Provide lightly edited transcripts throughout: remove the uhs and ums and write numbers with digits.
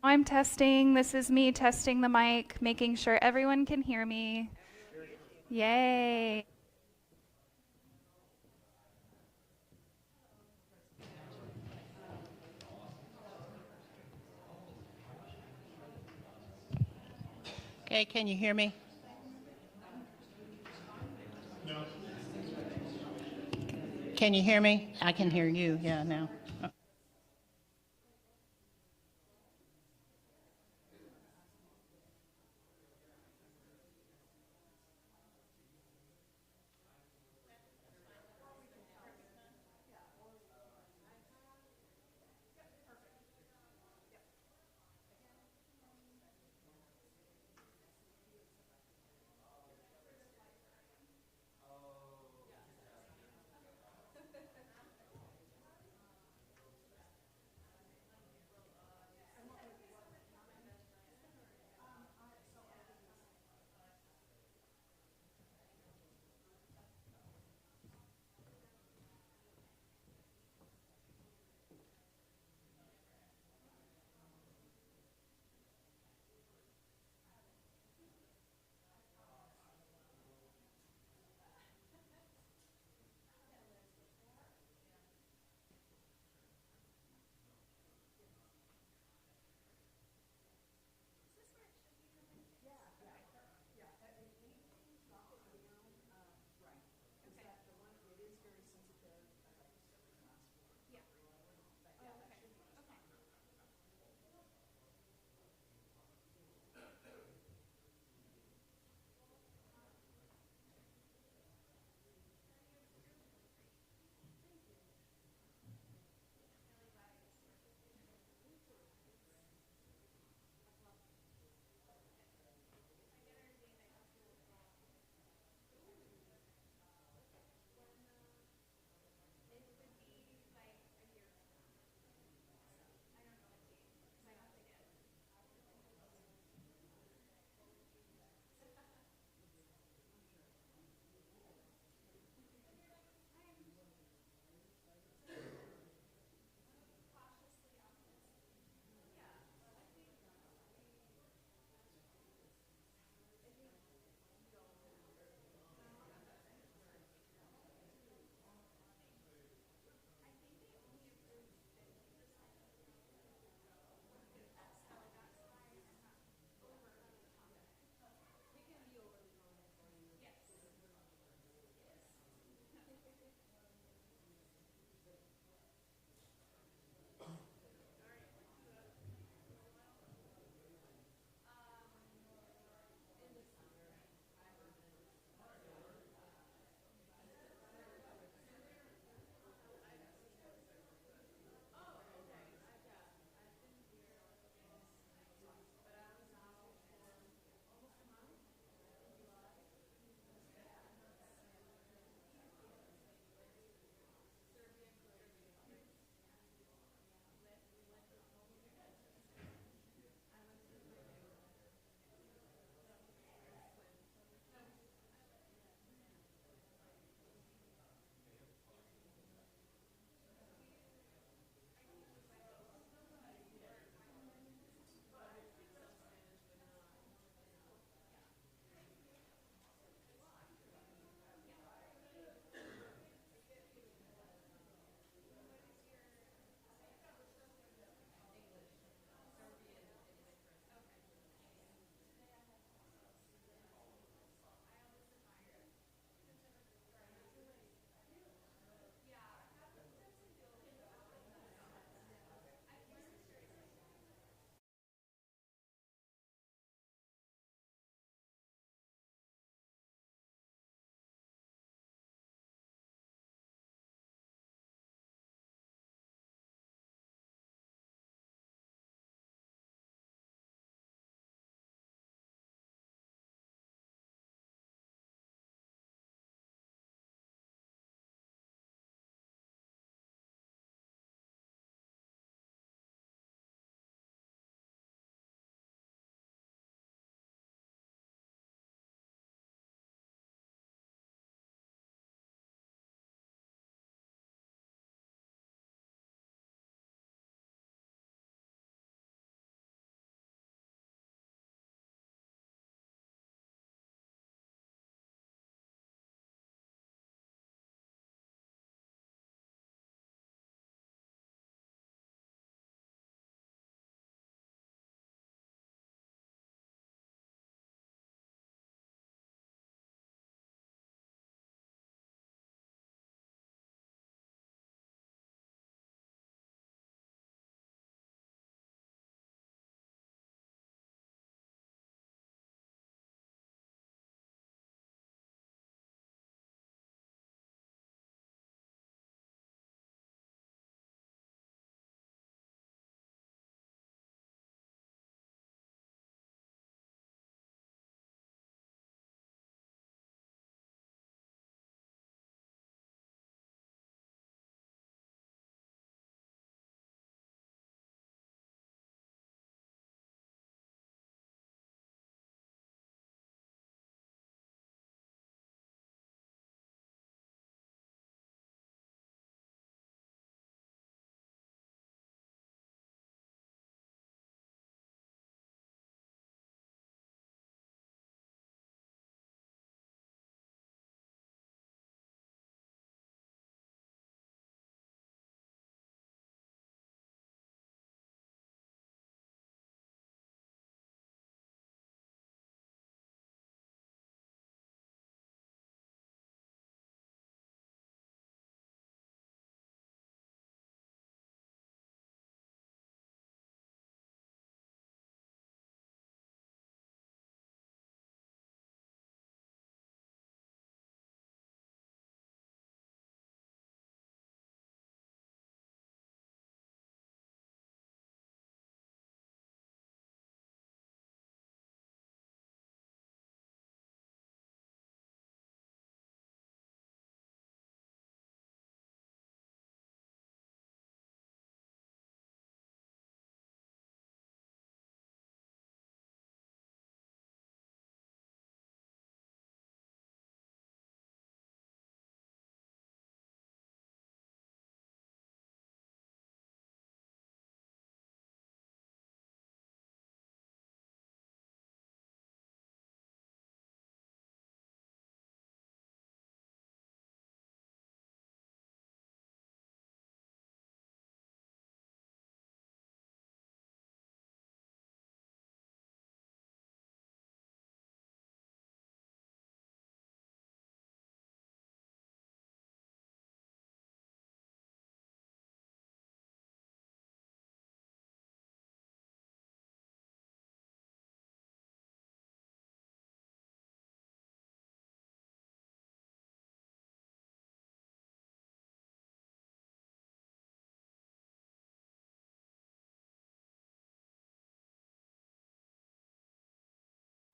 I'm testing. This is me testing the mic, making sure everyone can hear me. Yay. Okay, can you hear me? No. Can you hear me? I can hear you, yeah, now.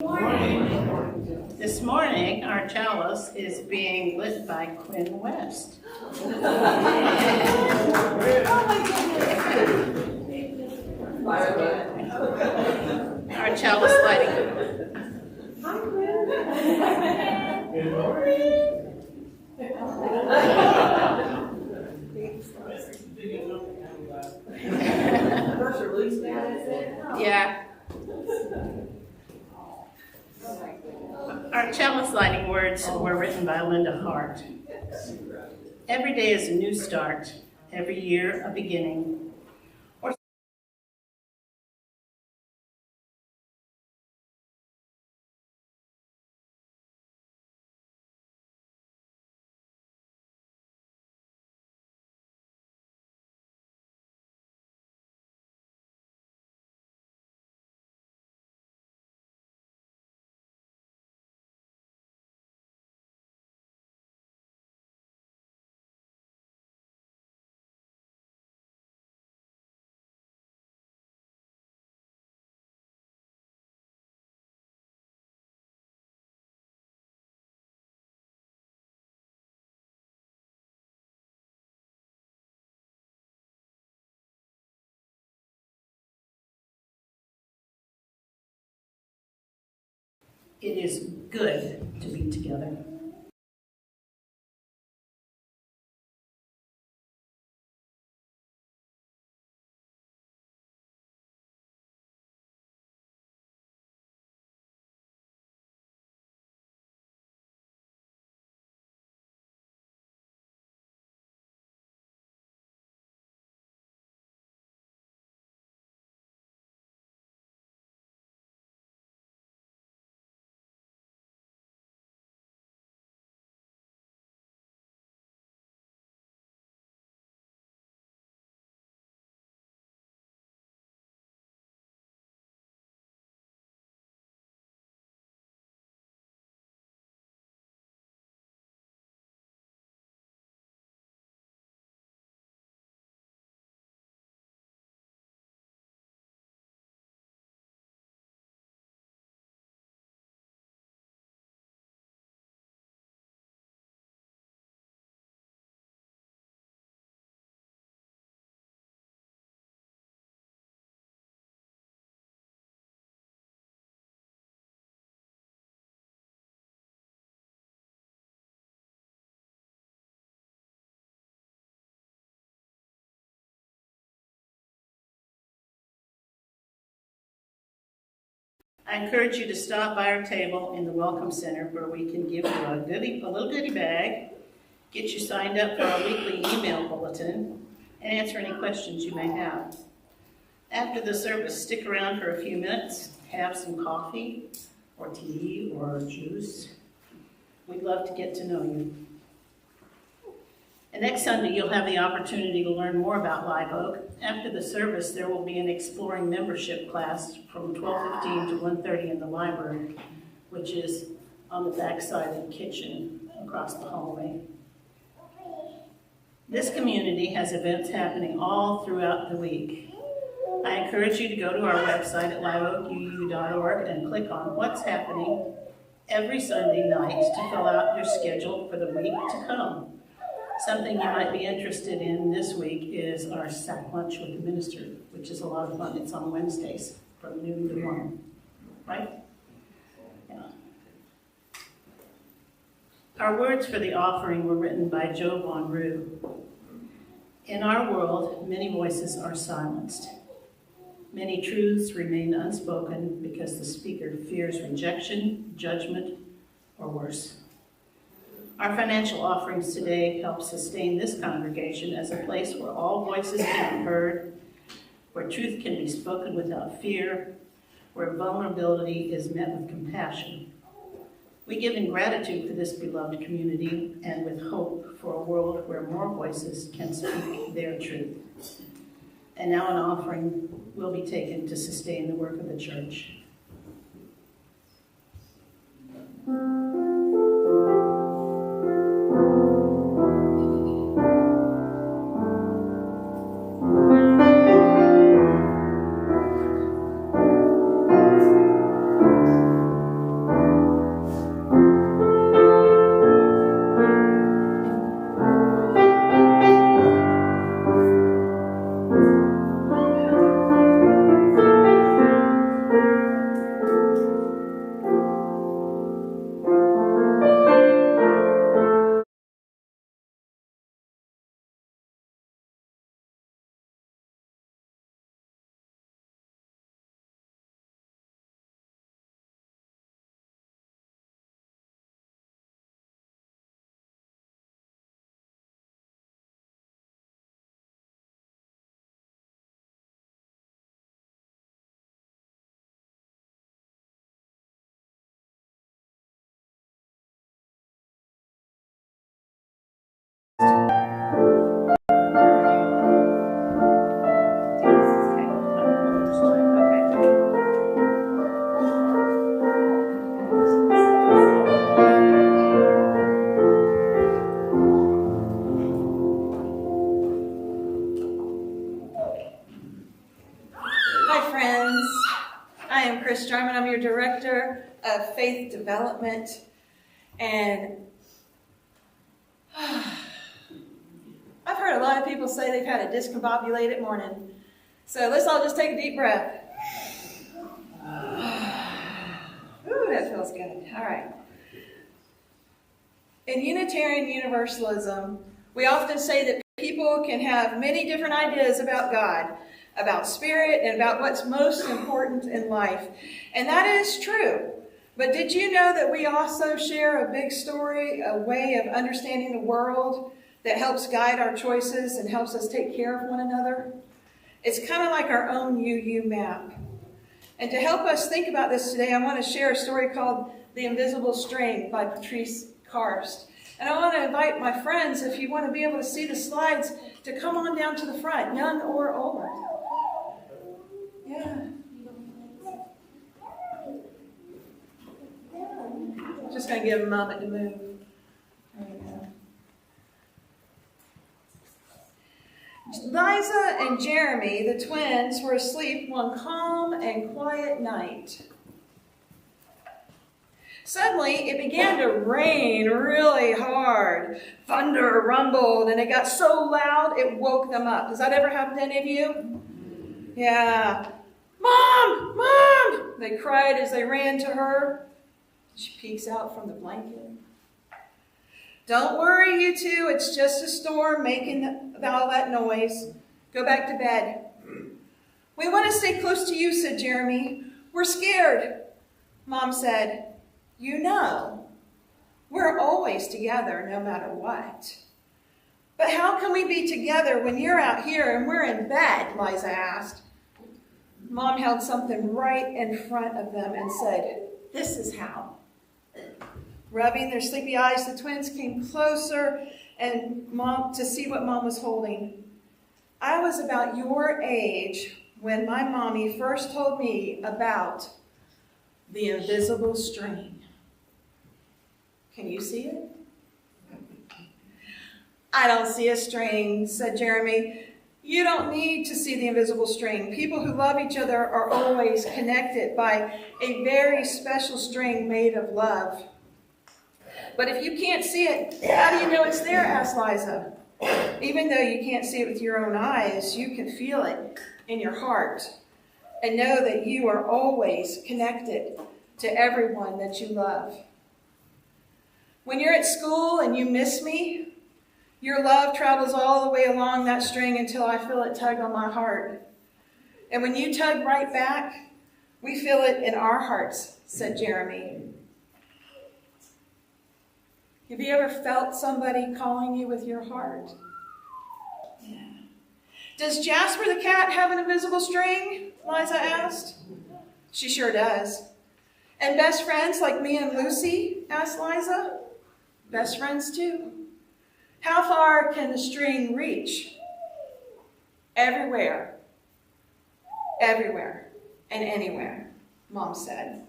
This morning, our chalice is being lit by Quinn West. Our chalice lighting. Yeah. Our chalice lighting words were written by Linda Hart. Every day is a new start, every year a beginning. It is good to be together. I encourage you to stop by our table in the Welcome Center where we can give you a little goodie bag, get you signed up for our weekly email bulletin, and answer any questions you may have. After the service, stick around for a few minutes, have some coffee or tea or juice. We'd love to get to know you. And next Sunday, you'll have the opportunity to learn more about Live Oak. After the service, there will be an exploring membership class from 12:15 to 1:30 in the library, which is on the back side of the kitchen across the hallway. This community has events happening all throughout the week. I encourage you to go to our website at liveoakuu.org and click on What's Happening every Sunday night to fill out your schedule for the week to come. Something you might be interested in this week is our sack lunch with the minister, which is a lot of fun. It's on Wednesdays from noon to 1, right? Yeah. Our words for the offering were written by Joe Von Rue. In our world, many voices are silenced. Many truths remain unspoken because the speaker fears rejection, judgment, or worse. Our financial offerings today help sustain this congregation as a place where all voices can be heard, where truth can be spoken without fear, where vulnerability is met with compassion. We give in gratitude for this beloved community and with hope for a world where more voices can speak their truth. And now an offering will be taken to sustain the work of the church. of faith development. And I've heard a lot of people say they've had a discombobulated morning. So let's all just take a deep breath. Ooh, that feels good. All right. In Unitarian Universalism, we often say that people can have many different ideas about God, about spirit, and about what's most important in life. And that is true. But did you know that we also share a big story, a way of understanding the world that helps guide our choices and helps us take care of one another? It's kind of like our own UU map. And to help us think about this today, I want to share a story called The Invisible String by Patrice Karst. And I want to invite my friends, if you want to be able to see the slides, to come on down to the front, young or old. Yeah. Just going to give them a moment to move. There you go. Liza and Jeremy, the twins, were asleep one calm and quiet night. Suddenly, it began to rain really hard. Thunder rumbled, and it got so loud it woke them up. Does that ever happen to any of you? Yeah. Mom! Mom! They cried as they ran to her. She peeks out from the blanket. Don't worry, you two. It's just a storm making all that noise. Go back to bed. We want to stay close to you, said Jeremy. We're scared. Mom said, you know, we're always together no matter what. But how can we be together when you're out here and we're in bed? Liza asked. Mom held something right in front of them and said, this is how. Rubbing their sleepy eyes, the twins came closer and to see what Mom was holding. I was about your age when my mommy first told me about the invisible string. Can you see it? I don't see a string, said Jeremy. You don't need to see the invisible string. People who love each other are always connected by a very special string made of love. But if you can't see it, how do you know it's there? Asked Liza. Even though you can't see it with your own eyes, you can feel it in your heart and know that you are always connected to everyone that you love. When you're at school and you miss me, your love travels all the way along that string until I feel it tug on my heart. And when you tug right back, we feel it in our hearts, said Jeremy. Have you ever felt somebody calling you with your heart? Yeah. Does Jasper the cat have an invisible string? Liza asked. She sure does. And best friends like me and Lucy? Asked Liza. Best friends too. How far can the string reach? Everywhere. Everywhere and anywhere, Mom said.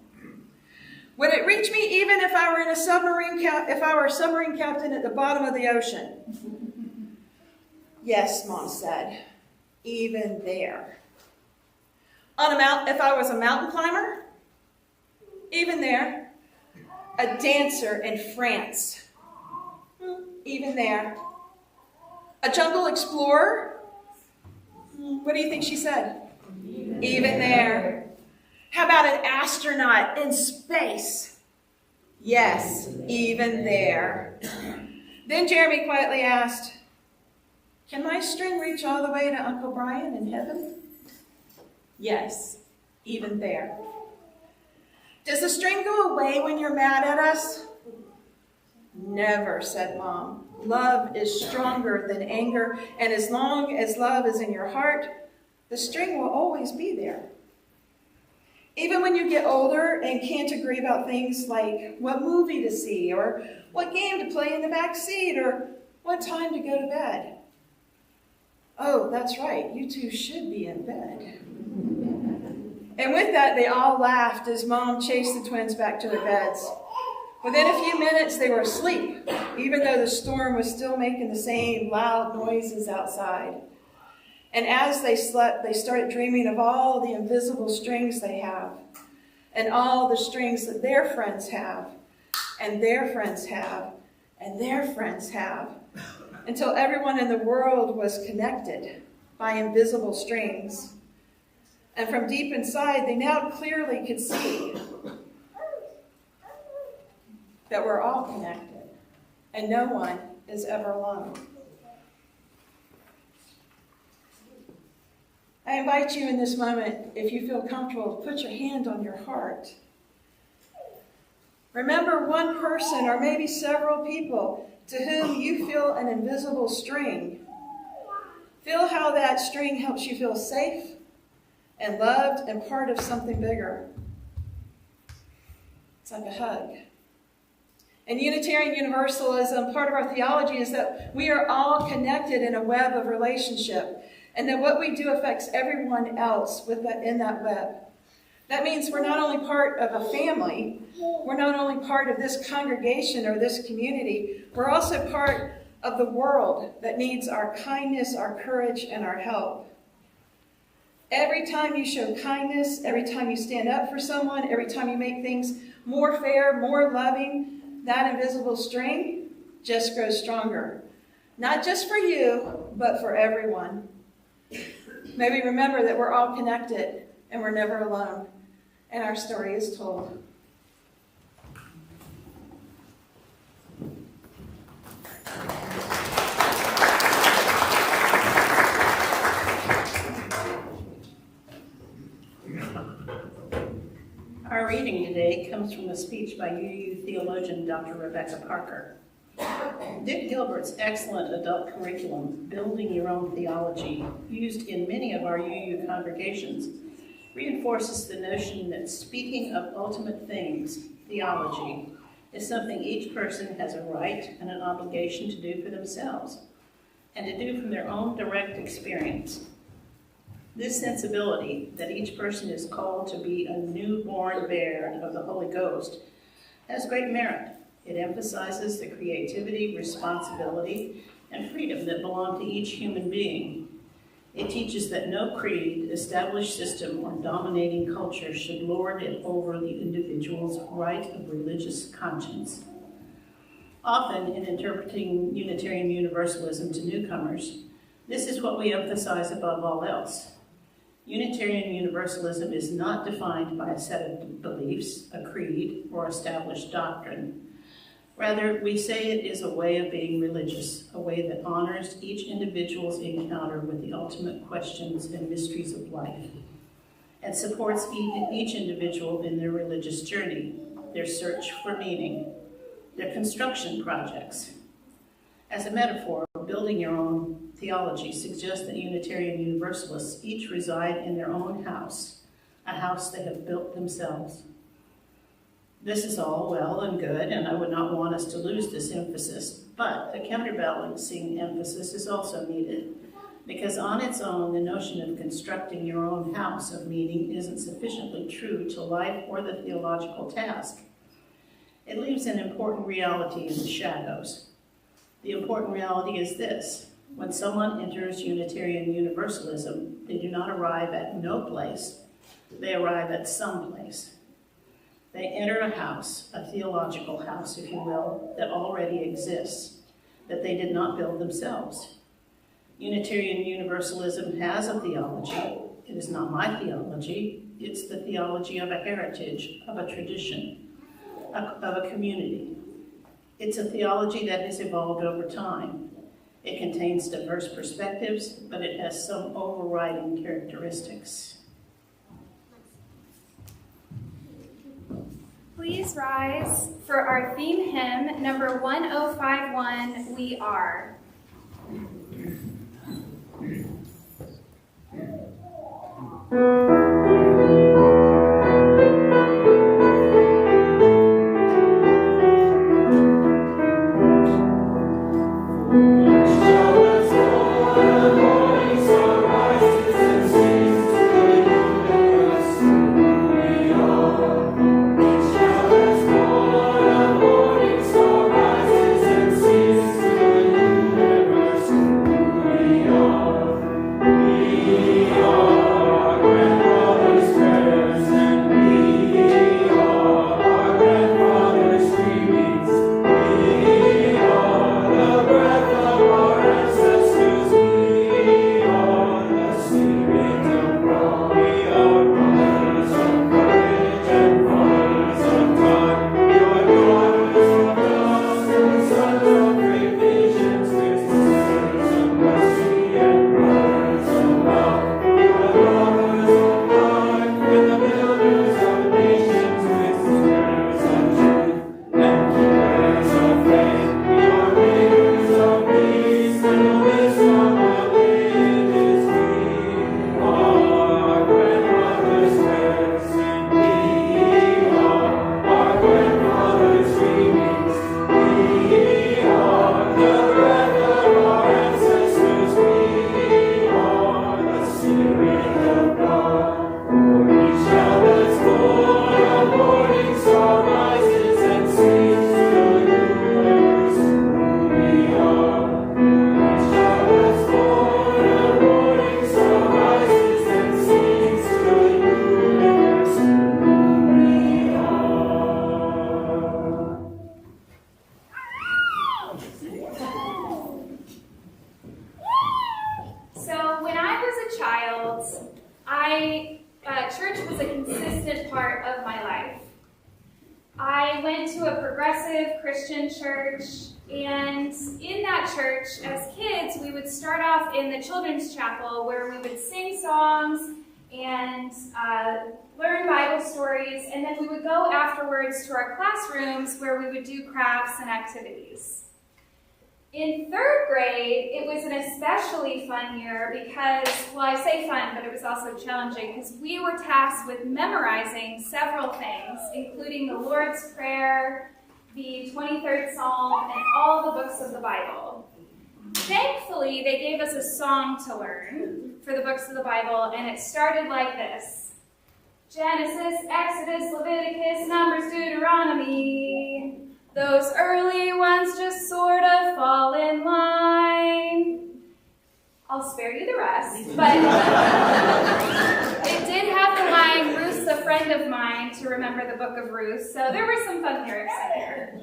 Would it reach me even if I were in a submarine if I were a submarine captain at the bottom of the ocean? Yes, Mom said. Even there. If I was a mountain climber? Even there. A dancer in France? Even there. A jungle explorer? What do you think she said? Even there. How about an astronaut in space? Yes, even there. Then Jeremy quietly asked, can my string reach all the way to Uncle Brian in heaven? Yes, even there. Does the string go away when you're mad at us? Never, said Mom. Love is stronger than anger, and as long as love is in your heart, the string will always be there. Even when you get older and can't agree about things like what movie to see, or what game to play in the back seat, or what time to go to bed. Oh, that's right, you two should be in bed. And with that, they all laughed as Mom chased the twins back to their beds. Within a few minutes, they were asleep, even though the storm was still making the same loud noises outside. And as they slept, they started dreaming of all the invisible strings they have. and all the strings that their friends have, and their friends have, and their friends have, until everyone in the world was connected by invisible strings. And from deep inside, they now clearly could see that we're all connected, and no one is ever alone. I invite you in this moment, if you feel comfortable, to put your hand on your heart. Remember one person or maybe several people to whom you feel an invisible string. Feel how that string helps you feel safe and loved and part of something bigger. It's like a hug. In Unitarian Universalism, part of our theology is that we are all connected in a web of relationship, and that what we do affects everyone else in that web. That means we're not only part of a family, we're not only part of this congregation or this community, we're also part of the world that needs our kindness, our courage, and our help. Every time you show kindness, every time you stand up for someone, every time you make things more fair, more loving, that invisible string just grows stronger. Not just for you, but for everyone. May we remember that we're all connected and we're never alone, and our story is told. Our reading today comes from a speech by UU theologian Dr. Rebecca Parker. Dick Gilbert's excellent adult curriculum, Building Your Own Theology, used in many of our UU congregations, reinforces the notion that speaking of ultimate things, theology, is something each person has a right and an obligation to do for themselves, and to do from their own direct experience. This sensibility that each person is called to be a newborn bairn of the Holy Ghost has great merit. It emphasizes the creativity, responsibility, and freedom that belong to each human being. It teaches that no creed, established system, or dominating culture should lord it over the individual's right of religious conscience. Often, in interpreting Unitarian Universalism to newcomers, this is what we emphasize above all else. Unitarian Universalism is not defined by a set of beliefs, a creed, or established doctrine. Rather, we say it is a way of being religious, a way that honors each individual's encounter with the ultimate questions and mysteries of life, and supports each individual in their religious journey, their search for meaning, their construction projects. As a metaphor, building your own theology suggests that Unitarian Universalists each reside in their own house, a house they have built themselves. This is all well and good, and I would not want us to lose this emphasis, but a counterbalancing emphasis is also needed, because on its own, the notion of constructing your own house of meaning isn't sufficiently true to life or the theological task. It leaves an important reality in the shadows. The important reality is this: when someone enters Unitarian Universalism, they do not arrive at no place, they arrive at some place. They enter a house, a theological house, if you will, that already exists, that they did not build themselves. Unitarian Universalism has a theology. It is not my theology. It's the theology of a heritage, of a tradition, of a community. It's a theology that has evolved over time. It contains diverse perspectives, but it has some overriding characteristics. Please rise for our theme hymn, number 1051, We Are. We church was a consistent part of my life. I went to a progressive Christian church, and in that church, as kids, we would start off in the children's chapel where we would sing songs and learn Bible stories, and then we would go afterwards to our classrooms where we would do crafts and activities. In third grade, it was an especially fun year because, well, I say fun, but it was also challenging because we were tasked with memorizing several things, including the Lord's Prayer, the 23rd Psalm, and all the books of the Bible. Thankfully, they gave us a song to learn for the books of the Bible, and it started like this: Genesis, Exodus, Leviticus, Numbers, Deuteronomy. Those early ones just sort of fall in line. I'll spare you the rest, but it did have the line, Ruth's a friend of mine, to remember the book of Ruth, so there were some fun lyrics in there.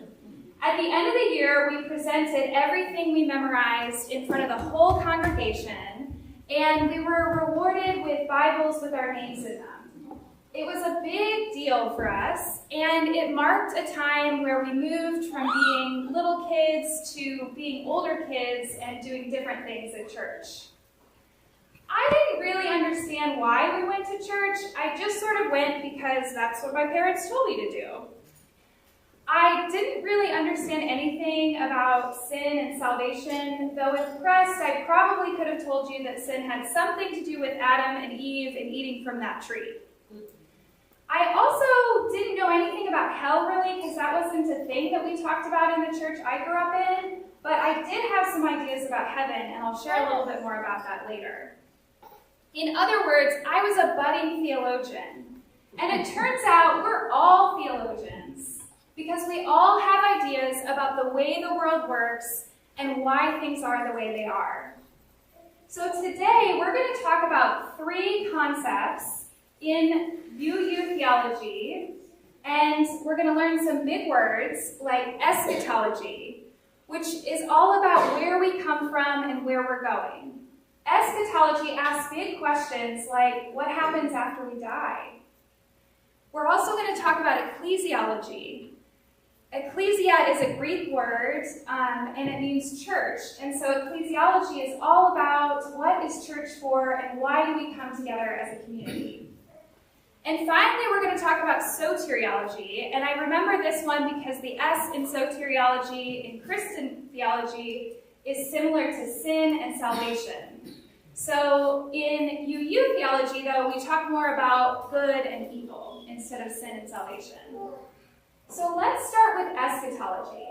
At the end of the year, we presented everything we memorized in front of the whole congregation, and we were rewarded with Bibles with our names in them. It was a big deal for us, and it marked a time where we moved from being little kids to being older kids and doing different things at church. I didn't really understand why we went to church. I just sort of went because that's what my parents told me to do. I didn't really understand anything about sin and salvation, though if pressed, I probably could have told you that sin had something to do with Adam and Eve and eating from that tree. I also didn't know anything about hell, really, because that wasn't a thing that we talked about in the church I grew up in, but I did have some ideas about heaven, and I'll share a little bit more about that later. In other words, I was a budding theologian, and it turns out we're all theologians, because we all have ideas about the way the world works and why things are the way they are. So today, we're going to talk about 3 concepts in UU Theology, and we're going to learn some big words like eschatology, which is all about where we come from and where we're going. Eschatology asks big questions like, what happens after we die? We're also going to talk about ecclesiology. Ecclesia is a Greek word, and it means church. And so ecclesiology is all about what is church for and why do we come together as a community. And finally, we're going to talk about soteriology, and I remember this one because the S in soteriology in Christian theology is similar to sin and salvation. So in UU theology, though, we talk more about good and evil instead of sin and salvation. So let's start with eschatology.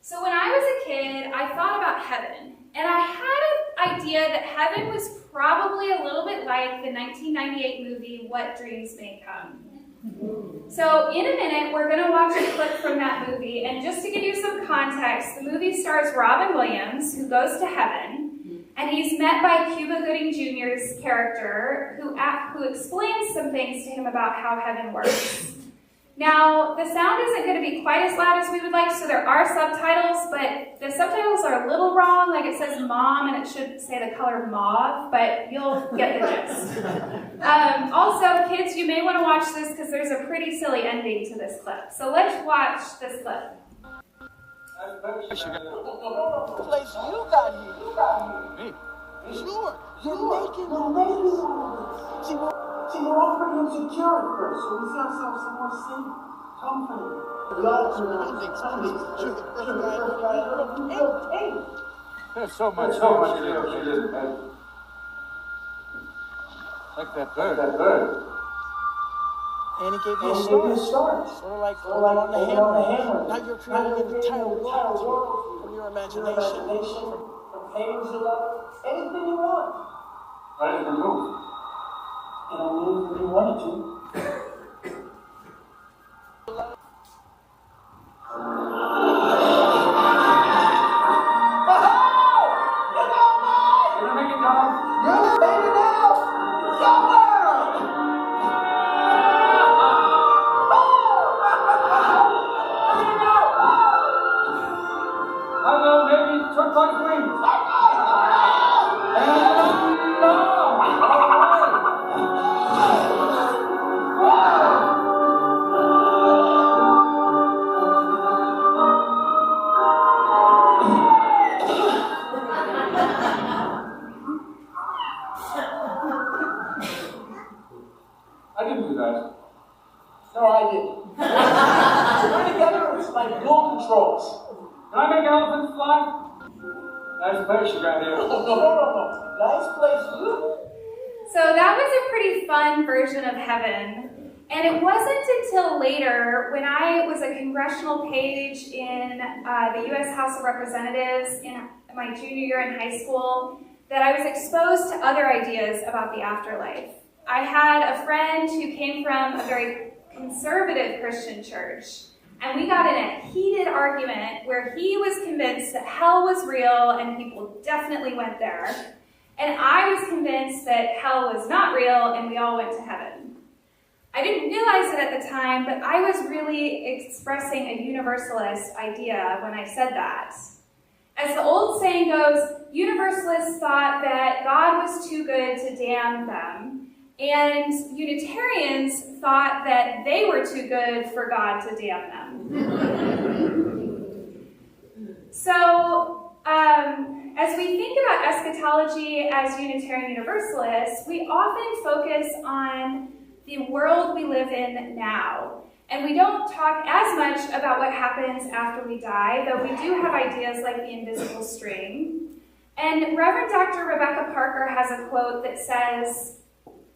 So when I was a kid, I thought about heaven, and I had an idea that heaven was probably a little bit like the 1998 movie, What Dreams May Come. So in a minute, we're going to watch a clip from that movie, and just to give you some context, the movie stars Robin Williams, who goes to heaven, and he's met by Cuba Gooding Jr.'s character, who explains some things to him about how heaven works. Now, the sound isn't going to be quite as loud as we would like, so there are subtitles, but the subtitles are a little wrong, like it says mom, and it should say the color mauve, but you'll get the gist. Also, kids, you may want to watch this because there's a pretty silly ending to this clip. So let's watch this clip. Place you got here. Me? Sure. You're making all this. See, we're all pretty insecure at first, so we see ourselves somewhere safe, comfortable. We all There's so much here. Like that bird. And he gave you a start. Sort of like on the hammer. Now you're creating an entire world from your imagination. From things you love, anything you want. Ready to move. And I'll move when you wanted to. Nice place you got here. No. Nice place, you. So that was a pretty fun version of heaven. And it wasn't until later, when I was a congressional page in the U.S. House of Representatives in my junior year in high school, that I was exposed to other ideas about the afterlife. I had a friend who came from a very conservative Christian church, and we got in a heated argument where he was convinced that hell was real and people definitely went there, and I was convinced that hell was not real and we all went to heaven. I didn't realize it at the time, but I was really expressing a universalist idea when I said that. As the old saying goes, Universalists thought that God was too good to damn them, and Unitarians thought that they were too good for God to damn them. So, as we think about eschatology as Unitarian Universalists, we often focus on the world we live in now. And we don't talk as much about what happens after we die, though we do have ideas like the invisible string. And Reverend Dr. Rebecca Parker has a quote that says,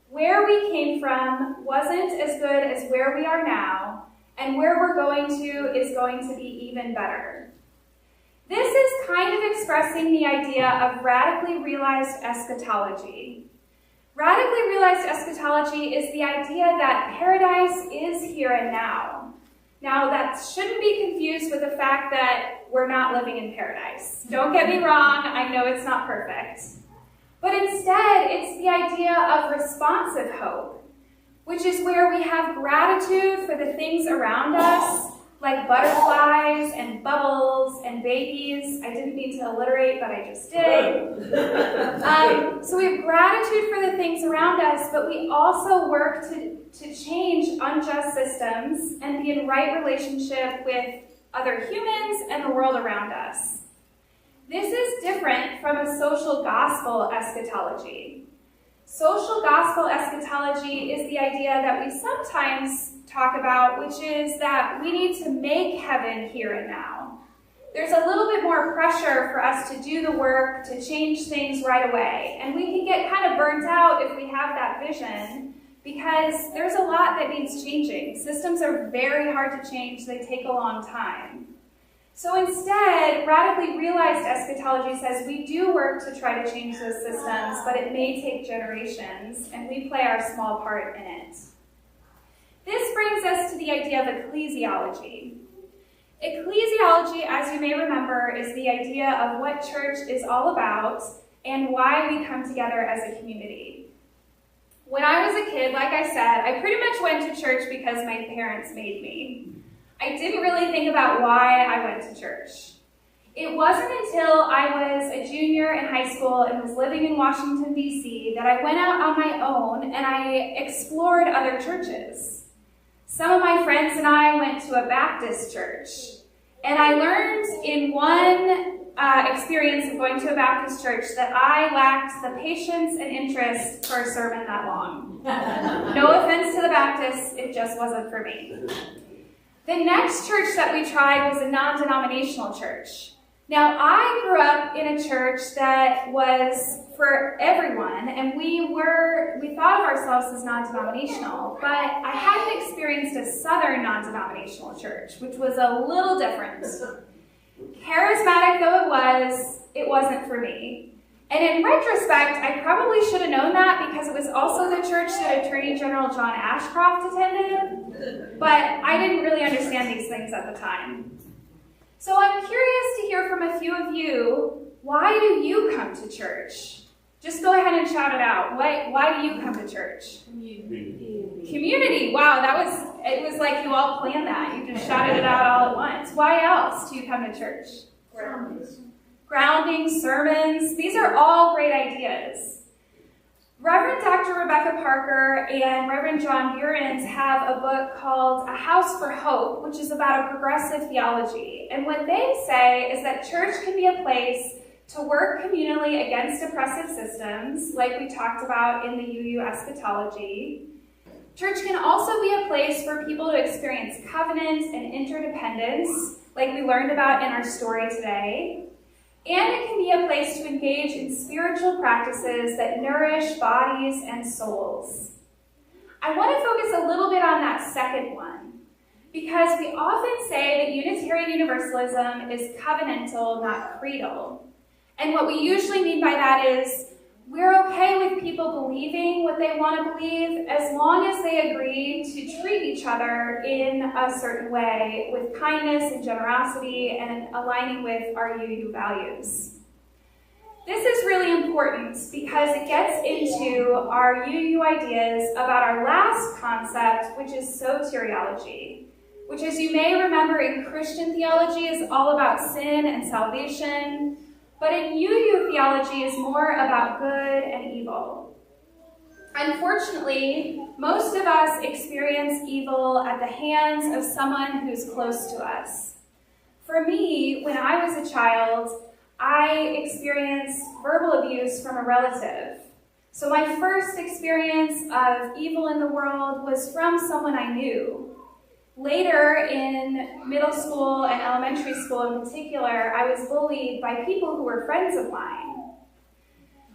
"Where we came from wasn't as good as where we are now, and where we're going to is going to be even better." This is kind of expressing the idea of radically realized eschatology. Radically realized eschatology is the idea that paradise is here and now. Now, that shouldn't be confused with the fact that we're not living in paradise. Don't get me wrong, I know it's not perfect. But instead, it's the idea of responsive hope, which is where we have gratitude for the things around us, like butterflies and bubbles and babies. I didn't mean to alliterate, but I just did. So we have gratitude for the things around us, but we also work to change unjust systems and be in right relationship with other humans and the world around us. This is different from a social gospel eschatology. Social gospel eschatology is the idea that we sometimes talk about, which is that we need to make heaven here and now. There's a little bit more pressure for us to do the work, to change things right away. And we can get kind of burnt out if we have that vision, because there's a lot that needs changing. Systems are very hard to change. They take a long time. So instead, radically realized eschatology says we do work to try to change those systems, but it may take generations, and we play our small part in it. This brings us to the idea of ecclesiology. Ecclesiology, as you may remember, is the idea of what church is all about and why we come together as a community. When I was a kid, like I said, I pretty much went to church because my parents made me. I didn't really think about why I went to church. It wasn't until I was a junior in high school and was living in Washington, D.C., that I went out on my own and I explored other churches. Some of my friends and I went to a Baptist church, and I learned in one experience of going to a Baptist church that I lacked the patience and interest for a sermon that long. No offense to the Baptists, it just wasn't for me. The next church that we tried was a non-denominational church. Now, I grew up in a church that was for everyone, and we thought of ourselves as non-denominational, but I hadn't experienced a Southern non-denominational church, which was a little different. Charismatic though it wasn't for me. And in retrospect, I probably should have known that because it was also the church that Attorney General John Ashcroft attended, but I didn't really understand these things at the time. So I'm curious to hear from a few of you, why do you come to church? Just go ahead and shout it out. Why do you come to church? Community. Wow, it was like you all planned that. You just shouted it out all at once. Why else do you come to church? Grounding, sermons. These are all great ideas. Reverend Dr. Rebecca Parker and Reverend John Burens have a book called A House for Hope, which is about a progressive theology. And what they say is that church can be a place to work communally against oppressive systems, like we talked about in the UU Eschatology. Church can also be a place for people to experience covenant and interdependence, like we learned about in our story today. And it can be a place engage in spiritual practices that nourish bodies and souls. I want to focus a little bit on that second one, because we often say that Unitarian Universalism is covenantal, not creedal. And what we usually mean by that is we're okay with people believing what they want to believe as long as they agree to treat each other in a certain way with kindness and generosity and aligning with our UU values. This is really important because it gets into our UU ideas about our last concept, which is soteriology, which, as you may remember in Christian theology, is all about sin and salvation. But in UU theology is more about good and evil. Unfortunately, most of us experience evil at the hands of someone who's close to us. For me, when I was a child, I experienced verbal abuse from a relative. So my first experience of evil in the world was from someone I knew. Later, in middle school and elementary school in particular, I was bullied by people who were friends of mine.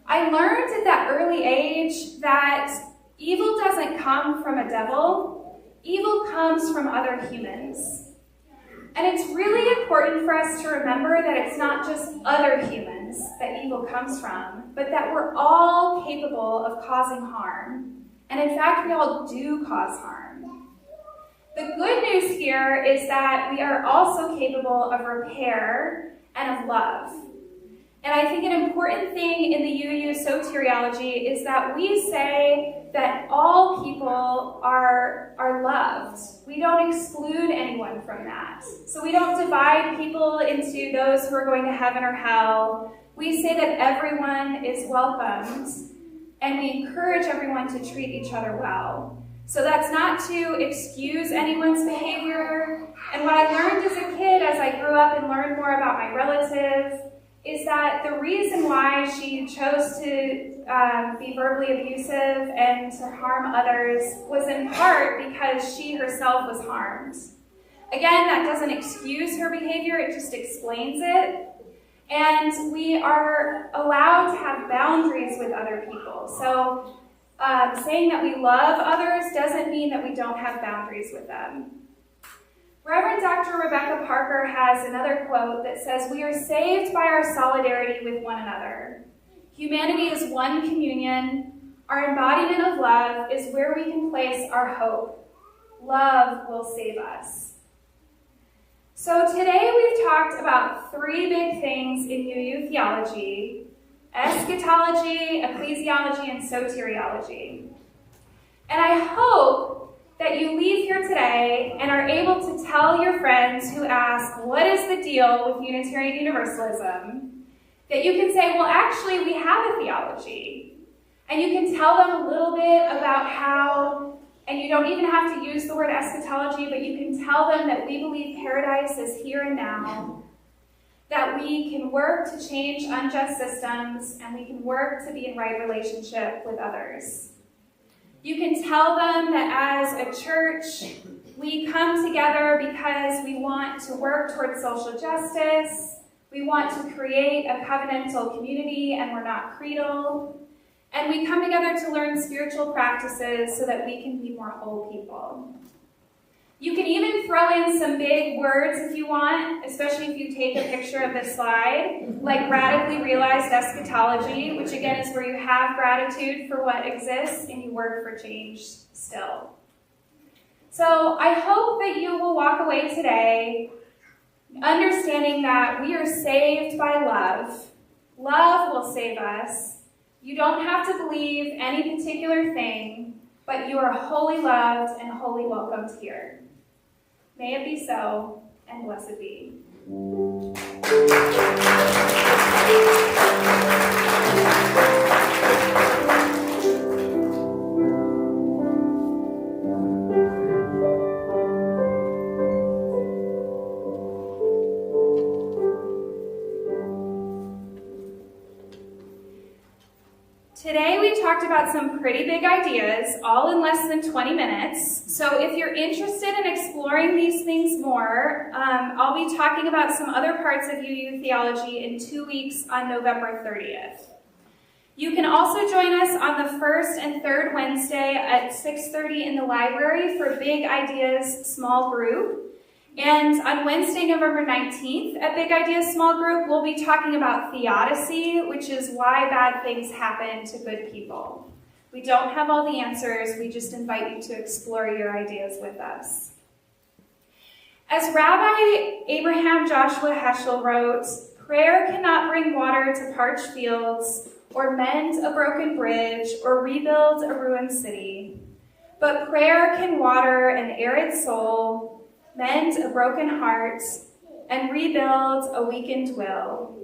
I learned at that early age that evil doesn't come from a devil. Evil comes from other humans. And it's really important for us to remember that it's not just other humans that evil comes from, but that we're all capable of causing harm. And in fact, we all do cause harm. The good news here is that we are also capable of repair and of love. And I think an important thing in the UU soteriology is that we say that all people are loved. We don't exclude anyone from that. So we don't divide people into those who are going to heaven or hell. We say that everyone is welcomed, and we encourage everyone to treat each other well. So that's not to excuse anyone's behavior. And what I learned as a kid, as I grew up and learned more about my relative, is that the reason why she chose to be verbally abusive and to harm others was in part because she herself was harmed. Again, that doesn't excuse her behavior, it just explains it. And we are allowed to have boundaries with other people. So saying that we love others doesn't mean that we don't have boundaries with them. Reverend Dr. Rebecca Parker has another quote that says, "We are saved by our solidarity with one another. Humanity is one communion. Our embodiment of love is where we can place our hope. Love will save us." So today we've talked about three big things in UU theology: eschatology, ecclesiology, and soteriology. And I hope that you leave here today and are able to tell your friends who ask, what is the deal with Unitarian Universalism? That you can say, well, actually, we have a theology. And you can tell them a little bit about how, and you don't even have to use the word eschatology, but you can tell them that we believe paradise is here and now, that we can work to change unjust systems, and we can work to be in right relationship with others. You can tell them that as a church, we come together because we want to work towards social justice, we want to create a covenantal community, and we're not creedal, and we come together to learn spiritual practices so that we can be more whole people. You can even throw in some big words if you want, especially if you take a picture of this slide, like radically realized eschatology, which again is where you have gratitude for what exists and you work for change still. So I hope that you will walk away today understanding that we are saved by love. Love will save us. You don't have to believe any particular thing, but you are wholly loved and wholly welcomed here. May it be so, and blessed be. Today we talked about some pretty big ideas, all in less than 20 minutes. So if you're interested in exploring these things more, I'll be talking about some other parts of UU Theology in 2 weeks on November 30th. You can also join us on the first and third Wednesday at 6:30 in the library for Big Ideas Small Group. And on Wednesday, November 19th, at Big Ideas Small Group, we'll be talking about theodicy, which is why bad things happen to good people. We don't have all the answers. We just invite you to explore your ideas with us. As Rabbi Abraham Joshua Heschel wrote, "Prayer cannot bring water to parched fields, or mend a broken bridge, or rebuild a ruined city. But prayer can water an arid soul, mend a broken heart, and rebuild a weakened will."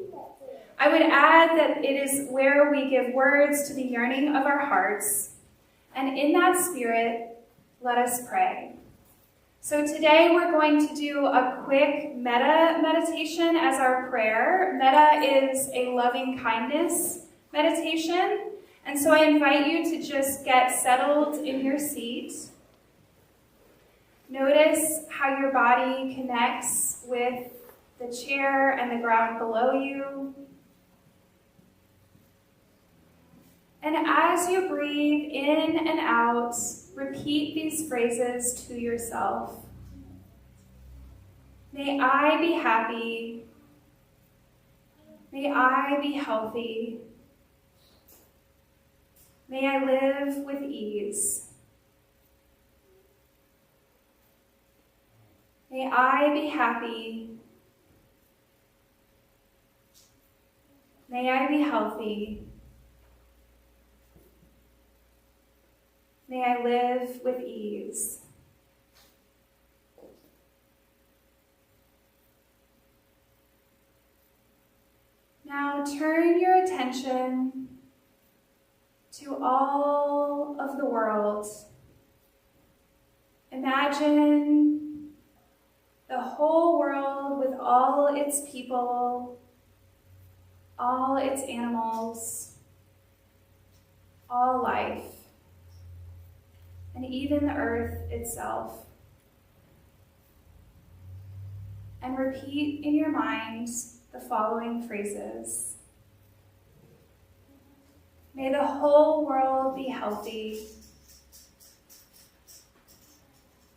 I would add that it is where we give words to the yearning of our hearts, and in that spirit, let us pray. So today we're going to do a quick metta meditation as our prayer. Metta is a loving kindness meditation, and so I invite you to just get settled in your seat. Notice how your body connects with the chair and the ground below you. And as you breathe in and out, repeat these phrases to yourself. May I be happy. May I be healthy. May I live with ease. May I be happy. May I be healthy. May I live with ease. Now turn your attention to all of the world. Imagine the whole world with all its people, all its animals, all life, and even the earth itself. And repeat in your mind the following phrases. May the whole world be healthy.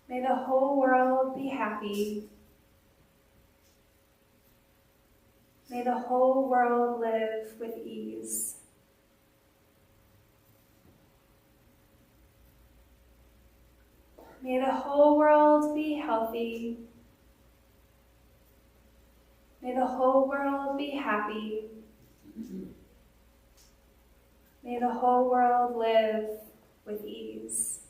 May the whole world be happy. May the whole world live with ease. May the whole world be healthy. May the whole world be happy. May the whole world live with ease.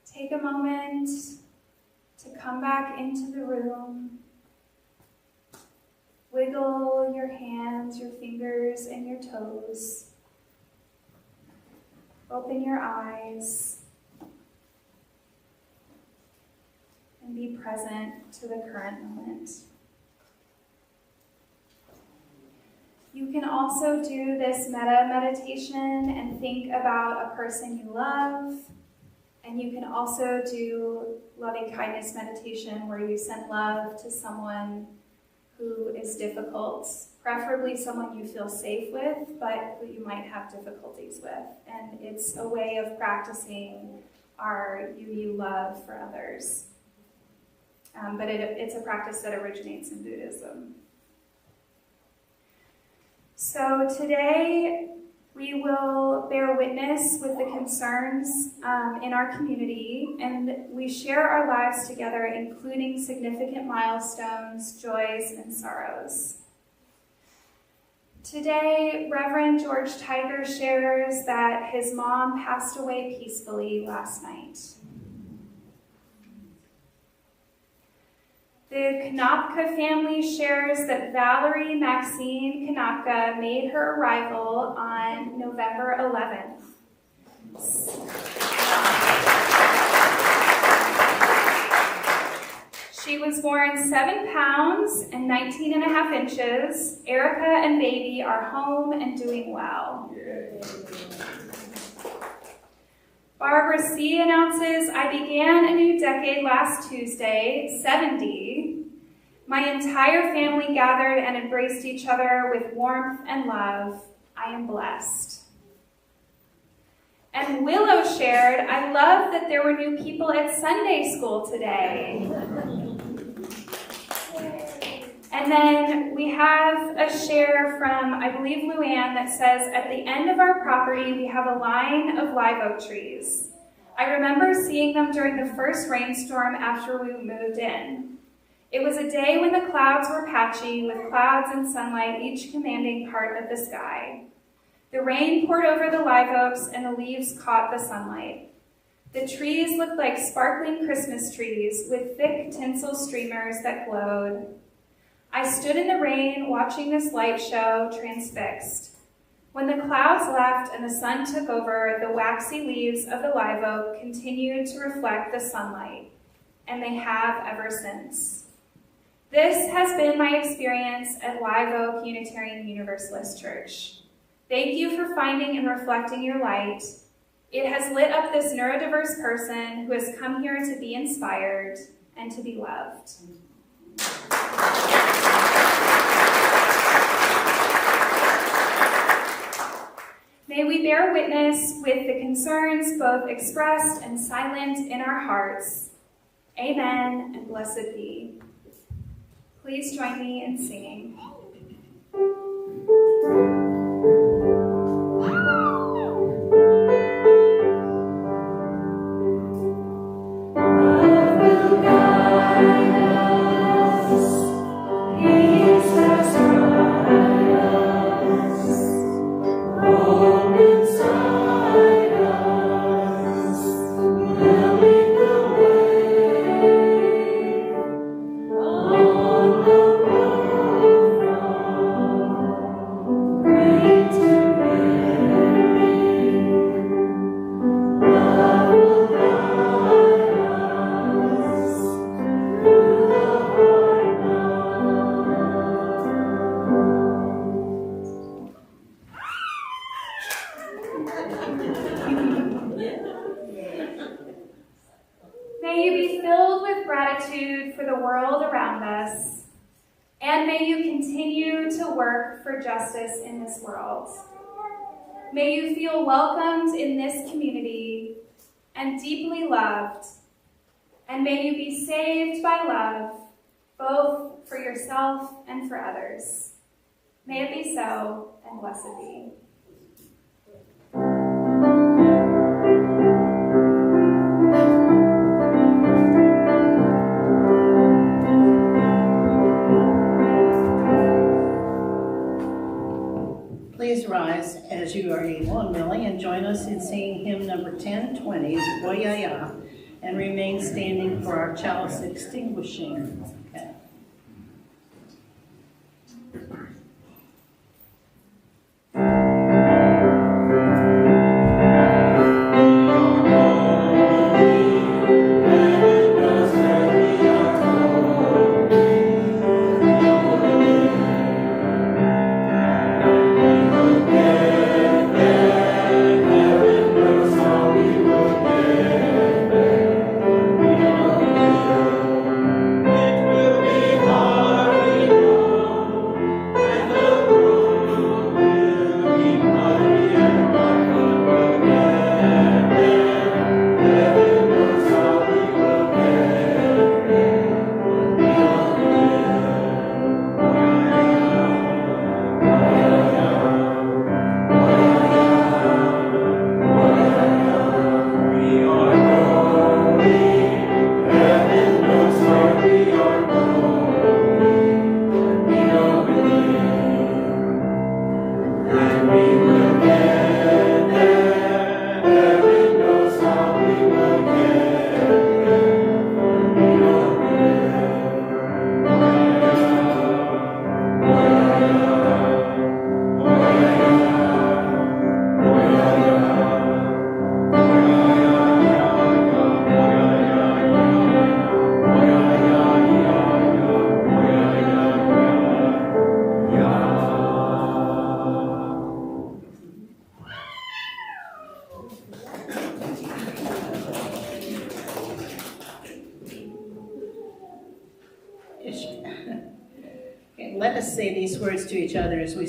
Take a moment to come back into the room. Wiggle your hands, your fingers, and your toes. Open your eyes and be present to the current moment. You can also do this metta meditation and think about a person you love. And you can also do loving kindness meditation where you send love to someone who is difficult, preferably someone you feel safe with, but who you might have difficulties with. And it's a way of practicing our UU love for others. But it's a practice that originates in Buddhism. So today, we will bear witness with the concerns in our community, and we share our lives together, including significant milestones, joys, and sorrows. Today, Reverend George Tiger shares that his mom passed away peacefully last night. The Kanopka family shares that Valerie Maxine Kanopka made her arrival on November 11th. She was born 7 pounds and 19 and a half inches. Erica and baby are home and doing well. Barbara C. announces, I began a new decade last Tuesday, 70. My entire family gathered and embraced each other with warmth and love. I am blessed. And Willow shared, I love that there were new people at Sunday school today. And then we have a share from, I believe, Luann that says, at the end of our property, we have a line of live oak trees. I remember seeing them during the first rainstorm after we moved in. It was a day when the clouds were patchy, with clouds and sunlight each commanding part of the sky. The rain poured over the live oaks and the leaves caught the sunlight. The trees looked like sparkling Christmas trees with thick tinsel streamers that glowed. I stood in the rain watching this light show, transfixed. When the clouds left and the sun took over, the waxy leaves of the live oak continued to reflect the sunlight, and they have ever since. This has been my experience at Live Oak Unitarian Universalist Church. Thank you for finding and reflecting your light. It has lit up this neurodiverse person who has come here to be inspired and to be loved. May we bear witness with the concerns both expressed and silent in our hearts. Amen and blessed be. Please join me in singing. May you be filled with gratitude for the world around us, and may you continue to work for justice in this world. May you feel welcomed in this community and deeply loved, and may you be saved by love, both for yourself and for others. May it be so, and blessed be. Please rise as you are able and willing and join us in singing hymn number 1020, Boyaya, and remain standing for our chalice extinguishing. Okay. It will Let us say these words to each other as we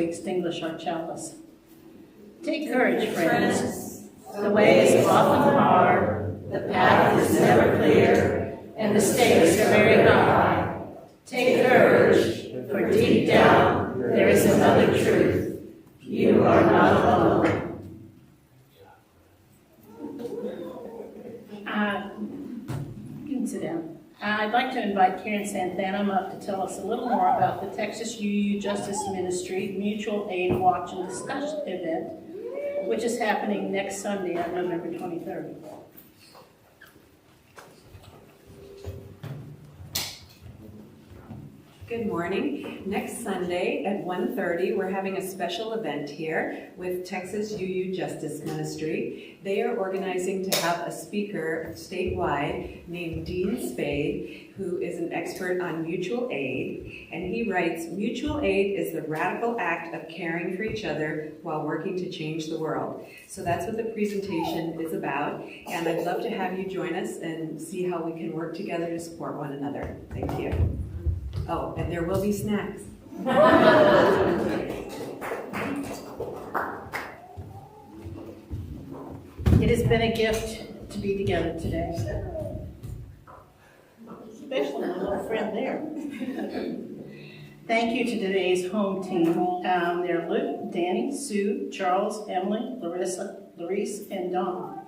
extinguish our chalice. Take courage, friends. The way is often hard, the path is never clear, and the stakes are very high. Take courage, for deep down there is another truth. You are not alone. You can sit down. I'd like to invite Karen Santhanum up to tell us a little more about the Texas UU Justice Ministry Mutual Aid Watch and Discuss event, which is happening next Sunday on November 23rd. Good morning. Next Sunday at 1:30, we're having a special event here with Texas UU Justice Ministry. They are organizing to have a speaker statewide named Dean Spade, who is an expert on mutual aid. And he writes, "Mutual aid is the radical act of caring for each other while working to change the world." So that's what the presentation is about. And I'd love to have you join us and see how we can work together to support one another. Thank you. Oh, and there will be snacks. It has been a gift to be together today. Especially my little friend there. Thank you to today's home team. They're Luke, Danny, Sue, Charles, Emily, Larissa, Larice, and Dawn.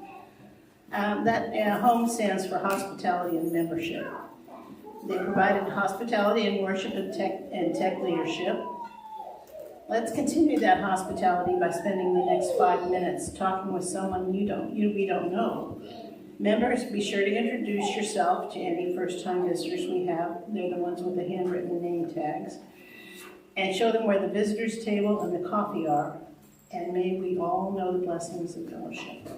That home stands for hospitality and membership. They provided hospitality and worship and tech leadership. Let's continue that hospitality by spending the next 5 minutes talking with someone we don't know. Members, be sure to introduce yourself to any first-time visitors we have. They're the ones with the handwritten name tags. And show them where the visitors table and the coffee are. And may we all know the blessings of fellowship.